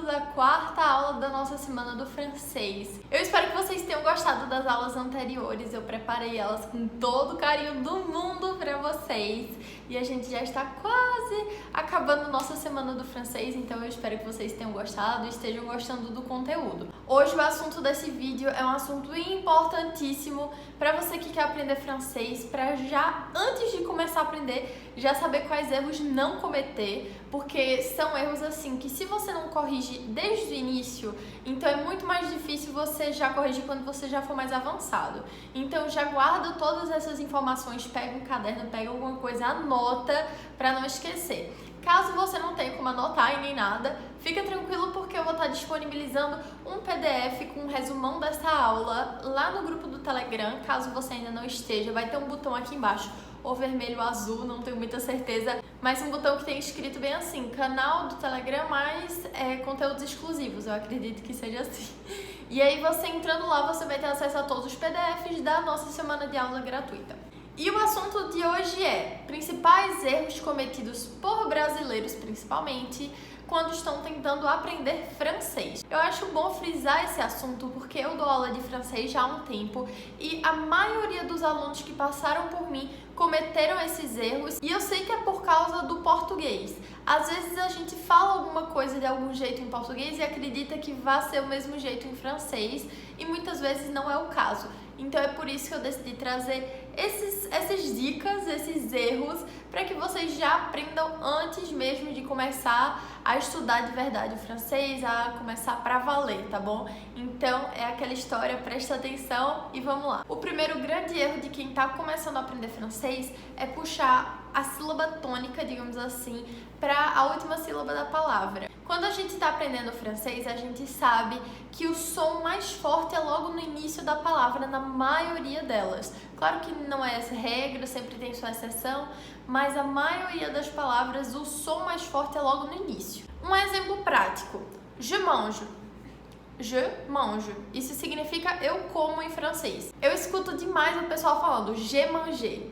bem-vindos à quarta aula da nossa semana do francês. Eu espero que vocês tenham gostado das aulas anteriores, eu preparei elas com todo o carinho do mundo para vocês. E a gente já está quase acabando nossa semana do francês, então eu espero que vocês tenham gostado e estejam gostando do conteúdo. Hoje o assunto desse vídeo é um assunto importantíssimo para você que quer aprender francês, para já, antes de começar a aprender, já saber quais erros não cometer, porque são erros assim que se você não corrige desde o início, então é muito mais difícil você já corrigir quando você já for mais avançado. Então já guarda todas essas informações, pega um caderno, pega alguma coisa, anota para não esquecer. Caso você não tenha como anotar e nem nada, fica tranquilo porque eu vou estar disponibilizando um PDF com um resumão dessa aula lá no grupo do Telegram. Caso você ainda não esteja, vai ter um botão aqui embaixo, ou vermelho ou azul, não tenho muita certeza, mas um botão que tem escrito bem assim, canal do Telegram mais conteúdos exclusivos, eu acredito que seja assim. E aí você entrando lá, você vai ter acesso a todos os PDFs da nossa semana de aula gratuita. E o assunto de hoje é principais erros cometidos por brasileiros, principalmente, quando estão tentando aprender francês. Eu acho bom frisar esse assunto porque eu dou aula de francês já há um tempo e a maioria dos alunos que passaram por mim cometeram esses erros e eu sei que é por causa do português. Às vezes a gente fala alguma coisa de algum jeito em português e acredita que vai ser o mesmo jeito em francês e muitas vezes não é o caso. Então é por isso que eu decidi trazer essas dicas, esses erros, para que vocês já aprendam antes mesmo de começar a estudar de verdade o francês, a começar pra valer, tá bom? Então é aquela história, presta atenção e vamos lá. O primeiro grande erro de quem tá começando a aprender francês é puxar a sílaba tônica, digamos assim, para a última sílaba da palavra. Quando a gente está aprendendo francês, a gente sabe que o som mais forte é logo no início da palavra, na maioria delas. Claro que não é essa regra, sempre tem sua exceção, mas a maioria das palavras, o som mais forte é logo no início. Um exemplo prático, je mange. Je mange. Isso significa eu como em francês. Eu escuto demais o pessoal falando j'ai mangé.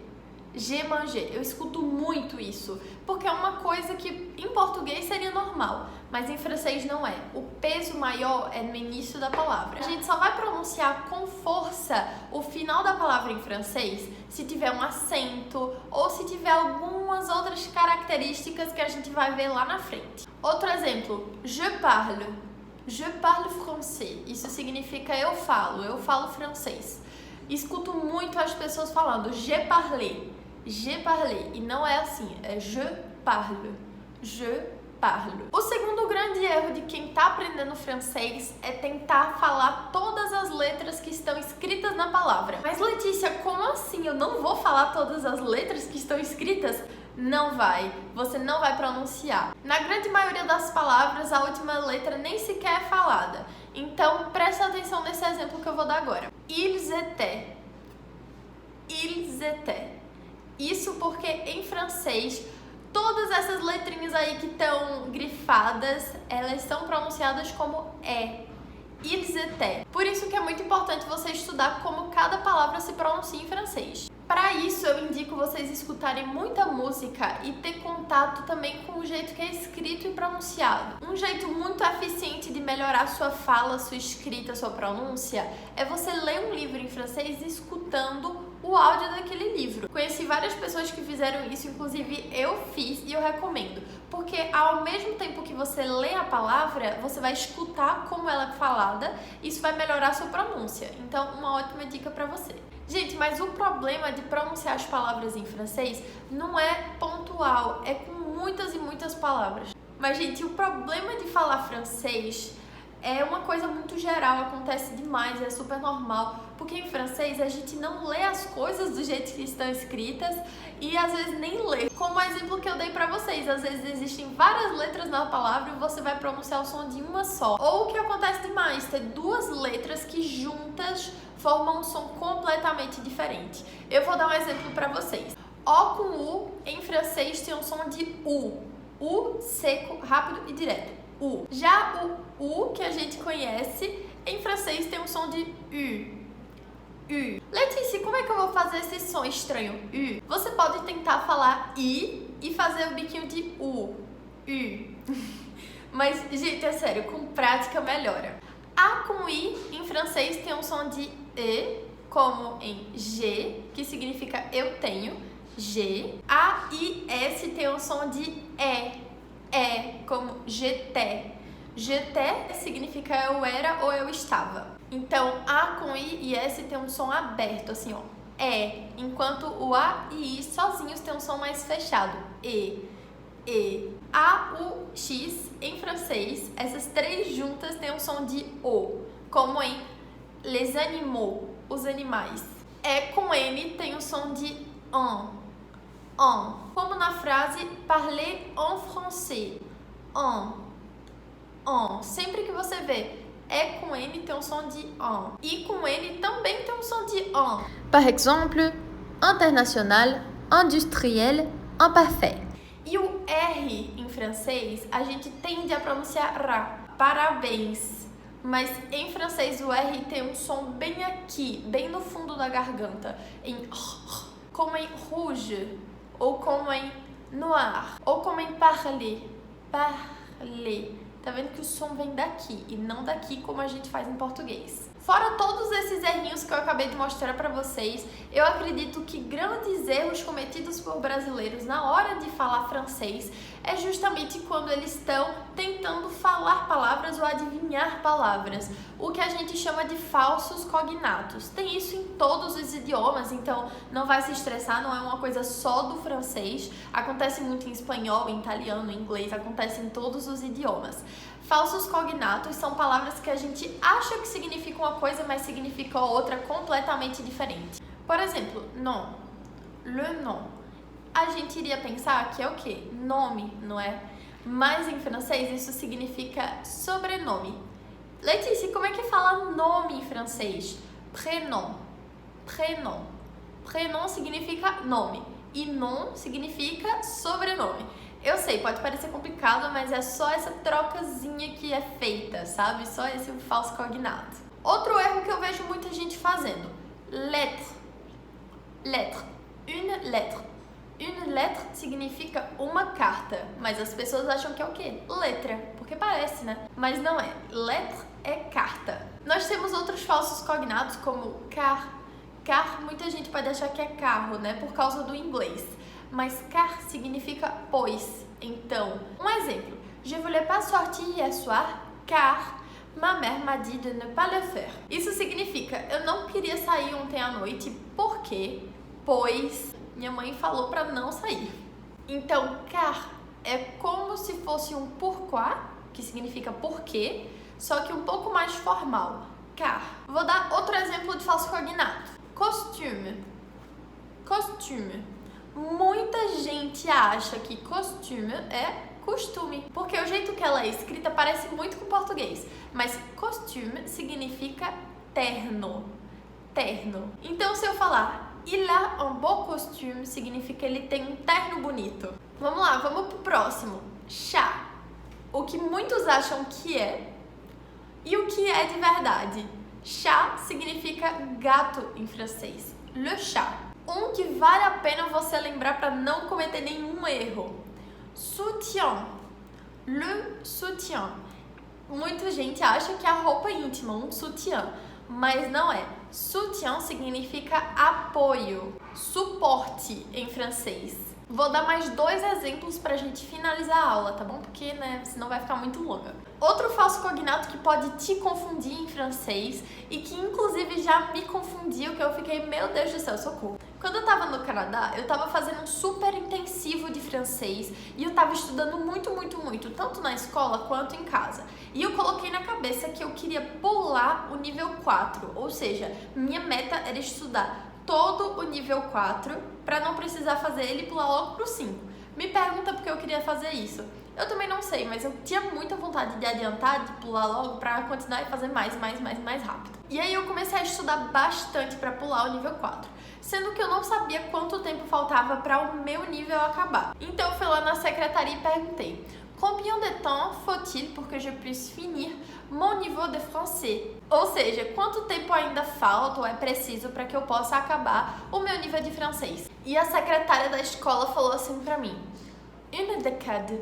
Je manger. Eu escuto muito isso, porque é uma coisa que em português seria normal, mas em francês não é. O peso maior é no início da palavra. A gente só vai pronunciar com força o final da palavra em francês se tiver um acento ou se tiver algumas outras características que a gente vai ver lá na frente. Outro exemplo, je parle. Je parle français. Isso significa eu falo francês. Escuto muito as pessoas falando je parle. Je parle, e não é assim, é je parle, je parle. O segundo grande erro de quem está aprendendo francês é tentar falar todas as letras que estão escritas na palavra. Mas Letícia, como assim? Eu não vou falar todas as letras que estão escritas? Não vai, você não vai pronunciar. Na grande maioria das palavras, a última letra nem sequer é falada. Então, presta atenção nesse exemplo que eu vou dar agora. Ils étaient. Ils étaient. Isso porque em francês, todas essas letrinhas aí que estão grifadas, elas são pronunciadas como é. Ils étaient. Por isso que é muito importante você estudar como cada palavra se pronuncia em francês. Para isso, eu indico vocês escutarem muita música e ter contato também com o jeito que é escrito e pronunciado. Um jeito muito eficiente de melhorar sua fala, sua escrita, sua pronúncia, é você ler um livro em francês escutando o áudio daquele livro. Conheci várias pessoas que fizeram isso, inclusive eu fiz e eu recomendo. Porque ao mesmo tempo que você lê a palavra, você vai escutar como ela é falada, isso vai melhorar a sua pronúncia. Então, uma ótima dica para você. Gente, mas o problema de pronunciar as palavras em francês não é pontual, é com muitas e muitas palavras. Mas, gente, o problema de falar francês é uma coisa muito geral, acontece demais, é super normal, porque em francês a gente não lê as coisas do jeito que estão escritas e às vezes nem lê. Como o exemplo que eu dei pra vocês, às vezes existem várias letras na palavra e você vai pronunciar o som de uma só. Ou o que acontece demais, ter duas letras que juntas formam um som completamente diferente. Eu vou dar um exemplo pra vocês. O com U em francês tem um som de U. U seco, rápido e direto. U. Já o U que a gente conhece, em francês tem um som de U. U. Letícia, como é que eu vou fazer esse som estranho? U. Você pode tentar falar I e fazer o biquinho de U. U. Mas, gente, é sério, com prática melhora. A com I em francês tem um som de E, como em G, que significa eu tenho, G. A e S tem um som de E, como j'étais. J'étais significa eu era ou eu estava. Então, A com I e S tem um som aberto, assim, ó, enquanto o A e I sozinhos tem um som mais fechado, E. A, U, X em francês, essas três juntas têm um som de O, como em les animaux, os animais. E com N tem um som de en, como na frase parler en français, en. Sempre que você vê E com N tem um som de en. I com N também tem um som de en. Par exemple, international, industriel, imparfait. E o R em francês, a gente tende a pronunciar ra, parabéns. Mas em francês o R tem um som bem aqui, bem no fundo da garganta, como em rouge, ou como em noir, ou como em parler. Tá vendo que o som vem daqui e não daqui como a gente faz em português. Fora todos esses errinhos que eu acabei de mostrar para vocês, eu acredito que grandes erros cometidos por brasileiros na hora de falar francês é justamente quando eles estão tentando falar palavras ou adivinhar palavras, o que a gente chama de falsos cognatos. Tem isso em todos os idiomas, então não vai se estressar, não é uma coisa só do francês, acontece muito em espanhol, em italiano, em inglês, acontece em todos os idiomas. Falsos cognatos são palavras que a gente acha que significam uma coisa, mas significam outra completamente diferente. Por exemplo, nom, le nom. A gente iria pensar que é o quê? Nome, não é? Mas em francês isso significa sobrenome. Letícia, como é que fala nome em francês? Prénom. Prénom significa nome e nom significa sobrenome. Eu sei, pode parecer complicado, mas é só essa trocazinha que é feita, sabe? Só esse falso cognato. Outro erro que eu vejo muita gente fazendo. Lettre. Une lettre. Une lettre significa uma carta, mas as pessoas acham que é o quê? Letra, porque parece, né? Mas não é. Lettre é carta. Nós temos outros falsos cognatos como car. Car, muita gente pode achar que é carro, né? Por causa do inglês. Mas car significa pois. Então, um exemplo. Je voulais pas sortir hier soir car ma mère m'a dit de ne pas le faire. Isso significa eu não queria sair ontem à noite porque, pois, minha mãe falou para não sair. Então, car é como se fosse um pourquoi, que significa porquê, só que um pouco mais formal. Car. Vou dar outro exemplo de falso cognato. Costume. Muita gente acha que costume é costume, porque o jeito que ela é escrita parece muito com português, mas costume significa terno. Então, se eu falar il a un beau costume, significa ele tem um terno bonito. Vamos lá, vamos pro próximo. Chat. O que muitos acham que é e o que é de verdade. Chat significa gato em francês. Le chat. Um que vale a pena você lembrar para não cometer nenhum erro. Soutien. Le soutien. Muita gente acha que é a roupa íntima, um sutiã, mas não é. Soutien significa apoio, suporte em francês. Vou dar mais 2 exemplos pra gente finalizar a aula, tá bom? Porque, né, senão vai ficar muito longa. Outro falso cognato que pode te confundir em francês e que inclusive já me confundiu, que eu fiquei, meu Deus do céu, socorro. Quando eu tava no Canadá, eu tava fazendo um super intensivo de francês e eu tava estudando muito, tanto na escola quanto em casa. E eu coloquei na cabeça que eu queria pular o nível 4, ou seja, minha meta era estudar todo o nível 4 para não precisar fazer ele e pular logo pro 5. Me pergunta por que eu queria fazer isso. Eu também não sei, mas eu tinha muita vontade de adiantar, de pular logo para continuar e fazer mais rápido. E aí eu comecei a estudar bastante para pular o nível 4, sendo que eu não sabia quanto tempo faltava para o meu nível acabar. Então eu fui lá na secretaria e perguntei: Combien de temps faut-il pour que je puisse finir mon niveau de français? Ou seja, quanto tempo ainda falta ou é preciso para que eu possa acabar o meu nível de francês? E a secretária da escola falou assim para mim: Une décade.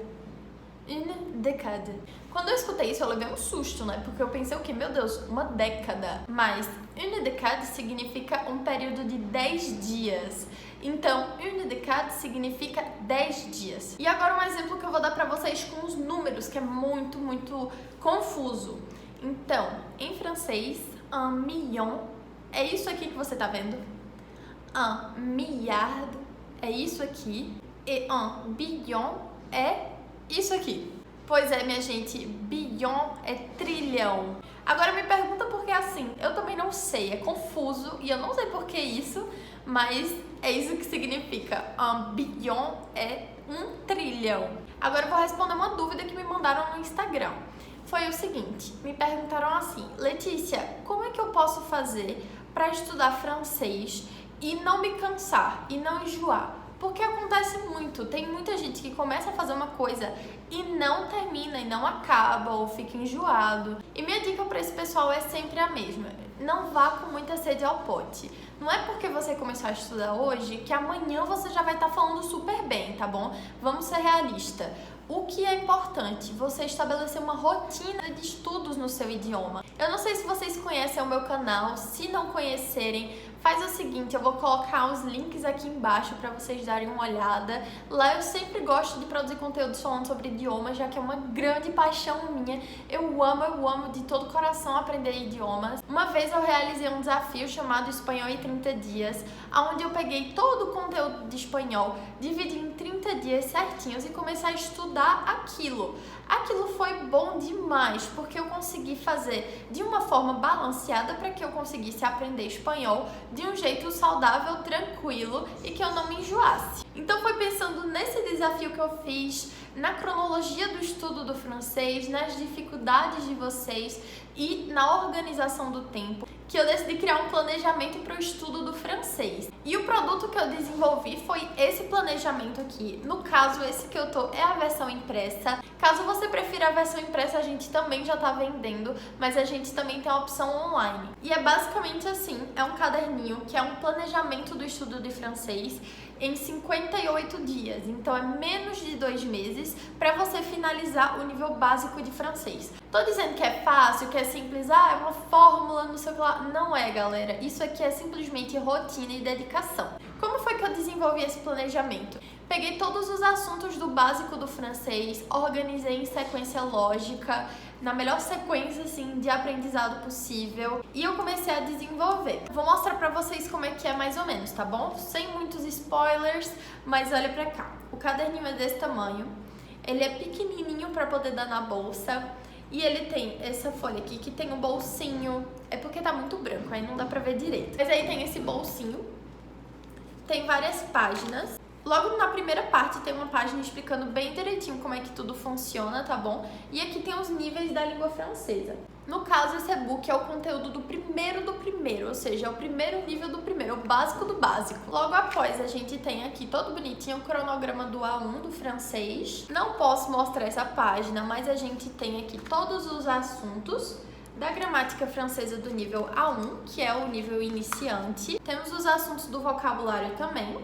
Une décade. Quando eu escutei isso, eu levei um susto, né? Porque eu pensei o quê? Meu Deus, uma década. Mas une décade significa um período de 10 dias. Então, une décade significa 10 dias. E agora um exemplo que eu vou dar pra vocês com os números, que é muito, muito confuso. Então, em francês, un million é isso aqui que você tá vendo. Un milliard é isso aqui. E un billion é isso aqui. Pois é, minha gente, bilhão é trilhão. Agora me pergunta por que é assim. Eu também não sei, é confuso e eu não sei por que isso, mas é isso que significa. Um bilhão é 1 trilhão. Agora eu vou responder uma dúvida que me mandaram no Instagram. Foi o seguinte, me perguntaram assim: Letícia, como é que eu posso fazer para estudar francês e não me cansar e não enjoar? Porque acontece muito, tem muita gente que começa a fazer uma coisa e não termina e não acaba ou fica enjoado. E minha dica para esse pessoal é sempre a mesma: não vá com muita sede ao pote. Não é porque você começou a estudar hoje que amanhã você já vai estar falando super bem, tá bom? Vamos ser realistas. O que é importante? Você estabelecer uma rotina de estudos no seu idioma. Eu não sei se vocês conhecem o meu canal, se não conhecerem, faz o seguinte, eu vou colocar os links aqui embaixo para vocês darem uma olhada. Lá eu sempre gosto de produzir conteúdos falando sobre idiomas, já que é uma grande paixão minha. Eu amo de todo o coração aprender idiomas. Uma vez eu realizei um desafio chamado Espanhol em 30 dias, onde eu peguei todo o conteúdo de espanhol, dividi em 30 dias certinhos e comecei a estudar aquilo. Aquilo foi bom demais, porque eu consegui fazer de uma forma balanceada para que eu conseguisse aprender espanhol de um jeito saudável, tranquilo e que eu não me enjoasse. Então foi pensando nesse desafio que eu fiz, na cronologia do estudo do francês, nas dificuldades de vocês e na organização do tempo, que eu decidi criar um planejamento para o estudo do francês. E o produto que eu desenvolvi foi esse planejamento aqui. No caso, esse que eu tô é a versão impressa. Caso você prefira a versão impressa, a gente também já tá vendendo, mas a gente também tem a opção online. E é basicamente assim, é um caderninho que é um planejamento do estudo de francês em 58 dias. Então é menos de 2 meses para você finalizar o nível básico de francês. Tô dizendo que é fácil, que é simples, é uma fórmula, não sei o que lá. Não é, galera. Isso aqui é simplesmente rotina e dedicação. Como foi que eu desenvolvi esse planejamento? Peguei todos os assuntos do básico do francês, organizei em sequência lógica, na melhor sequência assim de aprendizado possível, e eu comecei a desenvolver. Vou mostrar pra vocês como é que é mais ou menos, tá bom? Sem muitos spoilers, mas olha pra cá. O caderninho é desse tamanho, ele é pequenininho pra poder dar na bolsa. E ele tem essa folha aqui que tem um bolsinho. É porque tá muito branco, aí não dá pra ver direito. Mas aí tem esse bolsinho. Tem várias páginas. Logo na primeira parte tem uma página explicando bem direitinho como é que tudo funciona, tá bom? E aqui tem os níveis da língua francesa. No caso, esse e-book é o conteúdo do primeiro, ou seja, é o primeiro nível do primeiro, o básico do básico. Logo após, a gente tem aqui todo bonitinho o cronograma do A1 do francês. Não posso mostrar essa página, mas a gente tem aqui todos os assuntos da gramática francesa do nível A1, que é o nível iniciante. Temos os assuntos do vocabulário também.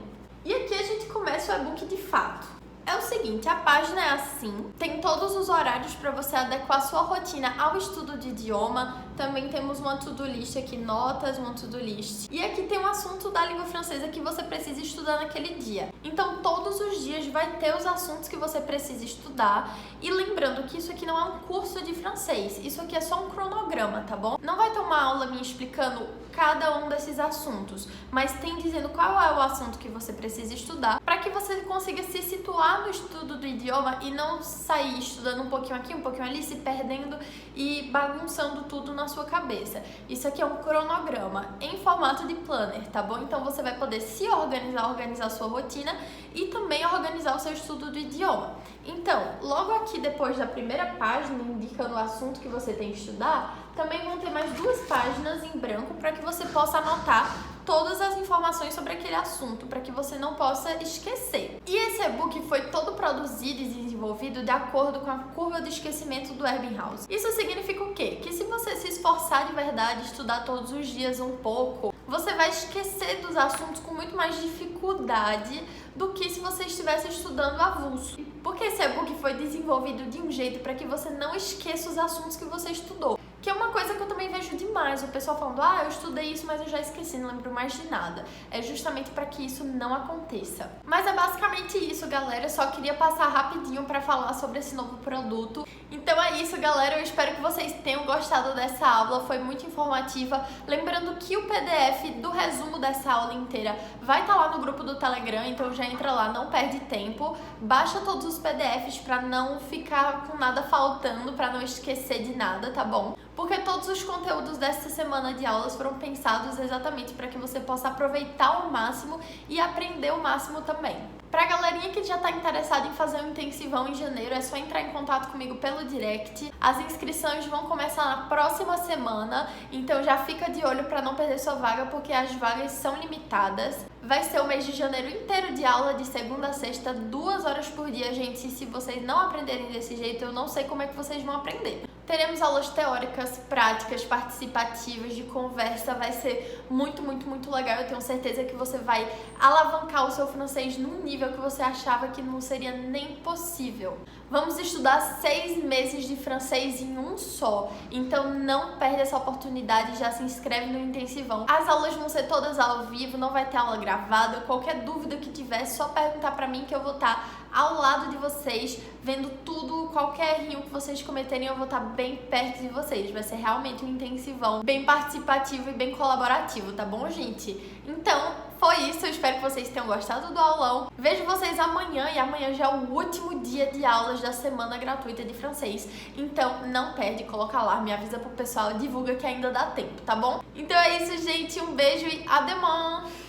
E aqui a gente começa o e-book de fato. É o seguinte, a página é assim, tem todos os horários para você adequar a sua rotina ao estudo de idioma. Também temos uma to-do list aqui, notas, uma to-do list. E aqui tem um assunto da língua francesa que você precisa estudar naquele dia. Então, todos os dias vai ter os assuntos que você precisa estudar. E lembrando que isso aqui não é um curso de francês, isso aqui é só um cronograma, tá bom? Não vai ter uma aula minha explicando cada um desses assuntos, mas tem dizendo qual é o assunto que você precisa estudar para que você consiga se situar no estudo do idioma e não sair estudando um pouquinho aqui, um pouquinho ali, se perdendo e bagunçando tudo na sua cabeça. Isso aqui é um cronograma em formato de planner, tá bom? Então você vai poder se organizar a sua rotina e também organizar o seu estudo do idioma. Então, logo aqui depois da primeira página indicando o assunto que você tem que estudar, também vão ter mais 2 páginas em branco para que você possa anotar todas as informações sobre aquele assunto, para que você não possa esquecer. E esse e-book foi todo produzido e desenvolvido de acordo com a curva de esquecimento do Ebbinghaus. Isso significa o quê? Que se você se esforçar de verdade, estudar todos os dias um pouco, você vai esquecer dos assuntos com muito mais dificuldade do que se você estivesse estudando avulso. porque esse e-book foi desenvolvido de um jeito para que você não esqueça os assuntos que você estudou. Que é uma coisa que eu também vejo demais, o pessoal falando, eu estudei isso, mas eu já esqueci, não lembro mais de nada. É justamente para que isso não aconteça. Mas é basicamente isso, galera, eu só queria passar rapidinho para falar sobre esse novo produto. Então é isso, galera, eu espero que vocês tenham gostado dessa aula, foi muito informativa. Lembrando que o PDF do resumo dessa aula inteira vai estar lá no grupo do Telegram, então já entra lá, não perde tempo. Baixa todos os PDFs para não ficar com nada faltando, para não esquecer de nada, tá bom? Porque todos os conteúdos dessa semana de aulas foram pensados exatamente para que você possa aproveitar ao máximo e aprender o máximo também. Pra galerinha que já tá interessada em fazer um intensivão em janeiro, é só entrar em contato comigo pelo direct. As inscrições vão começar na próxima semana, então já fica de olho pra não perder sua vaga, porque as vagas são limitadas. Vai ser o mês de janeiro inteiro de aula, de segunda a sexta, 2 horas por dia, gente. E se vocês não aprenderem desse jeito, eu não sei como é que vocês vão aprender. Teremos aulas teóricas, práticas, participativas, de conversa. Vai ser muito, muito, muito legal. Eu tenho certeza que você vai alavancar o seu francês num nível que você achava que não seria nem possível. Vamos estudar 6 meses de francês em um só. Então não perde essa oportunidade, já se inscreve no intensivão. As aulas vão ser todas ao vivo, não vai ter aula gravada. Qualquer dúvida que tiver, é só perguntar pra mim que eu vou estar ao lado de vocês, vendo tudo, qualquer erro que vocês cometerem, eu vou estar bem perto de vocês. Vai ser realmente um intensivão bem participativo e bem colaborativo, tá bom, gente? Então, foi isso. Eu espero que vocês tenham gostado do aulão. Vejo vocês amanhã, e amanhã já é o último dia de aulas da semana gratuita de francês. Então, não perde, coloca alarme, avisa pro pessoal, divulga que ainda dá tempo, tá bom? Então é isso, gente. Um beijo e à demain!